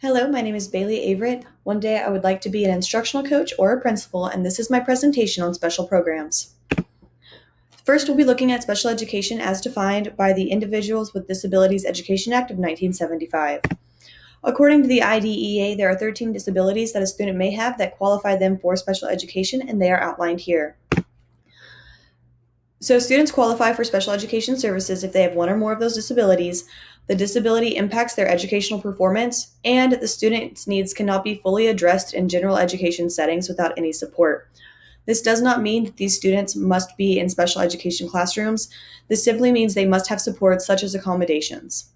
Hello, my name is Bailey Averett. One day I would like to be an instructional coach or a principal, and this is my presentation on special programs. First, we'll be looking at special education as defined by the Individuals with Disabilities Education Act of 1975. According to the IDEA, there are 13 disabilities that a student may have that qualify them for special education, and they are outlined here. So students qualify for special education services if they have one or more of those disabilities, the disability impacts their educational performance, and the student's needs cannot be fully addressed in general education settings without any support. This does not mean that these students must be in special education classrooms. This simply means they must have support such as accommodations.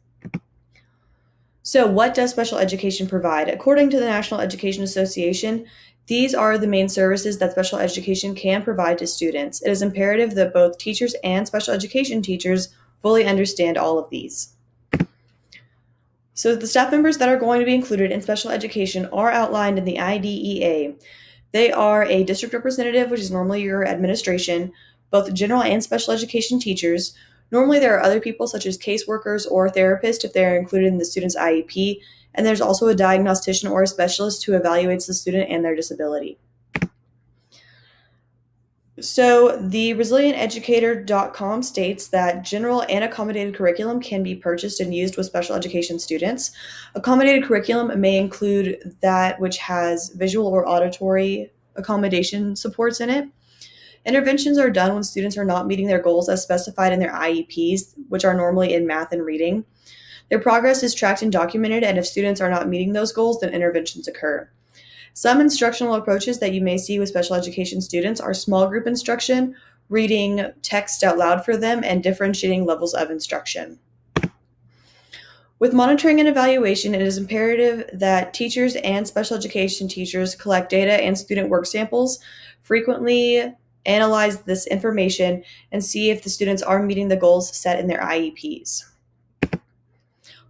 So what does special education provide? According to the National Education Association, these are the main services that special education can provide to students. It is imperative that both teachers and special education teachers fully understand all of these. So the staff members that are going to be included in special education are outlined in the IDEA. They are a district representative, which is normally your administration, both general and special education teachers. Normally there are other people such as caseworkers or therapists if they're included in the student's IEP, and there's also a diagnostician or a specialist who evaluates the student and their disability. So the resilienteducator.com states that general and accommodated curriculum can be purchased and used with special education students. Accommodated curriculum may include that which has visual or auditory accommodation supports in it. Interventions are done when students are not meeting their goals as specified in their IEPs, which are normally in math and reading. Their progress is tracked and documented, and if students are not meeting those goals, then interventions occur. Some instructional approaches that you may see with special education students are small group instruction, reading text out loud for them, and differentiating levels of instruction. With monitoring and evaluation, it is imperative that teachers and special education teachers collect data and student work samples, frequently analyze this information, and see if the students are meeting the goals set in their IEPs.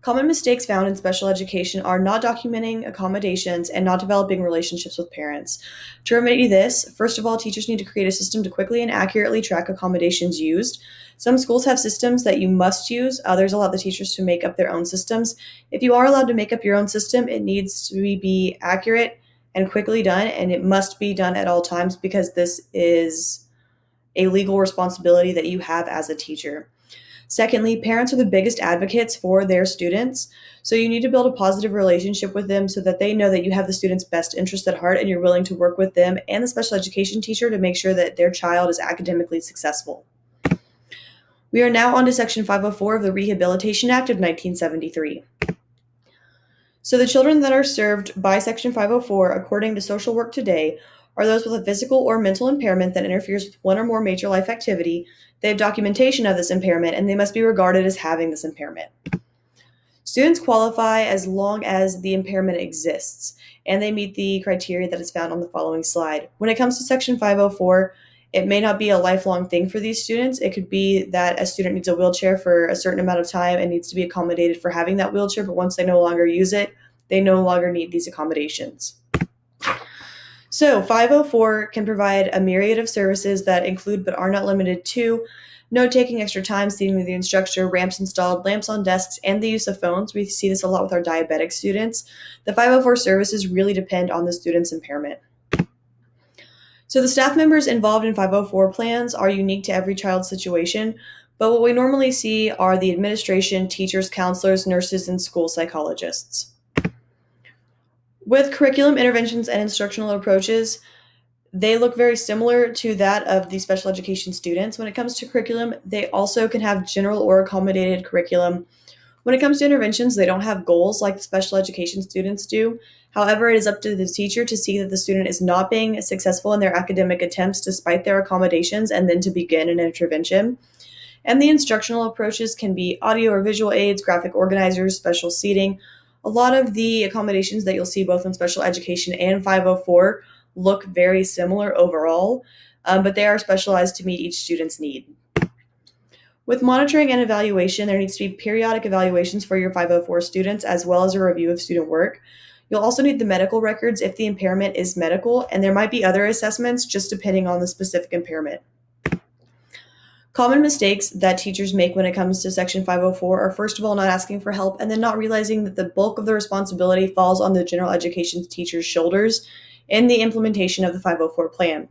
Common mistakes found in special education are not documenting accommodations and not developing relationships with parents. To remedy this, first of all, teachers need to create a system to quickly and accurately track accommodations used. Some schools have systems that you must use. Others allow the teachers to make up their own systems. If you are allowed to make up your own system, it needs to be accurate and quickly done, and it must be done at all times because this is a legal responsibility that you have as a teacher. Secondly, parents are the biggest advocates for their students, so you need to build a positive relationship with them so that they know that you have the student's best interest at heart and you're willing to work with them and the special education teacher to make sure that their child is academically successful. We are now on to Section 504 of the Rehabilitation Act of 1973. So the children that are served by Section 504, according to Social Work Today, are those with a physical or mental impairment that interferes with one or more major life activity. They have documentation of this impairment, and they must be regarded as having this impairment. Students qualify as long as the impairment exists, and they meet the criteria that is found on the following slide. When it comes to Section 504, it may not be a lifelong thing for these students. It could be that a student needs a wheelchair for a certain amount of time and needs to be accommodated for having that wheelchair, but once they no longer use it, they no longer need these accommodations. So 504 can provide a myriad of services that include but are not limited to note-taking, extra time, seating with the instructor, ramps installed, lamps on desks, and the use of phones. We see this a lot with our diabetic students. The 504 services really depend on the student's impairment. So the staff members involved in 504 plans are unique to every child's situation, but what we normally see are the administration, teachers, counselors, nurses, and school psychologists. With curriculum interventions and instructional approaches, they look very similar to that of the special education students. When it comes to curriculum, they also can have general or accommodated curriculum. When it comes to interventions, they don't have goals like the special education students do. However, it is up to the teacher to see that the student is not being successful in their academic attempts despite their accommodations and then to begin an intervention. And the instructional approaches can be audio or visual aids, graphic organizers, special seating. A lot of the accommodations that you'll see both in special education and 504 look very similar overall, but they are specialized to meet each student's need. With monitoring and evaluation, there needs to be periodic evaluations for your 504 students as well as a review of student work. You'll also need the medical records if the impairment is medical, and there might be other assessments just depending on the specific impairment. Common mistakes that teachers make when it comes to Section 504 are, first of all, not asking for help and then not realizing that the bulk of the responsibility falls on the general education teacher's shoulders in the implementation of the 504 plan.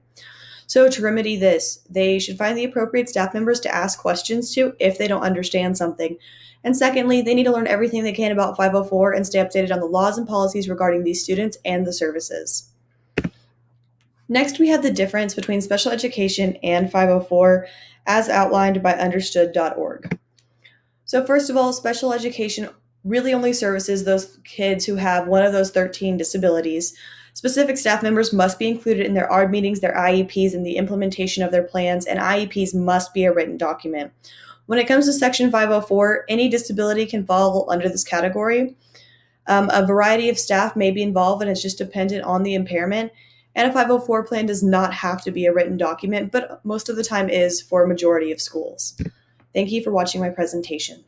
So to remedy this, they should find the appropriate staff members to ask questions to if they don't understand something. And secondly, they need to learn everything they can about 504 and stay updated on the laws and policies regarding these students and the services. Next, we have the difference between special education and 504 as outlined by understood.org. So first of all, special education really only services those kids who have one of those 13 disabilities. Specific staff members must be included in their ARD meetings, their IEPs, and the implementation of their plans, and IEPs must be a written document. When it comes to Section 504, any disability can fall under this category. A variety of staff may be involved, and it's just dependent on the impairment. And a 504 plan does not have to be a written document, but most of the time is for a majority of schools. Thank you for watching my presentation.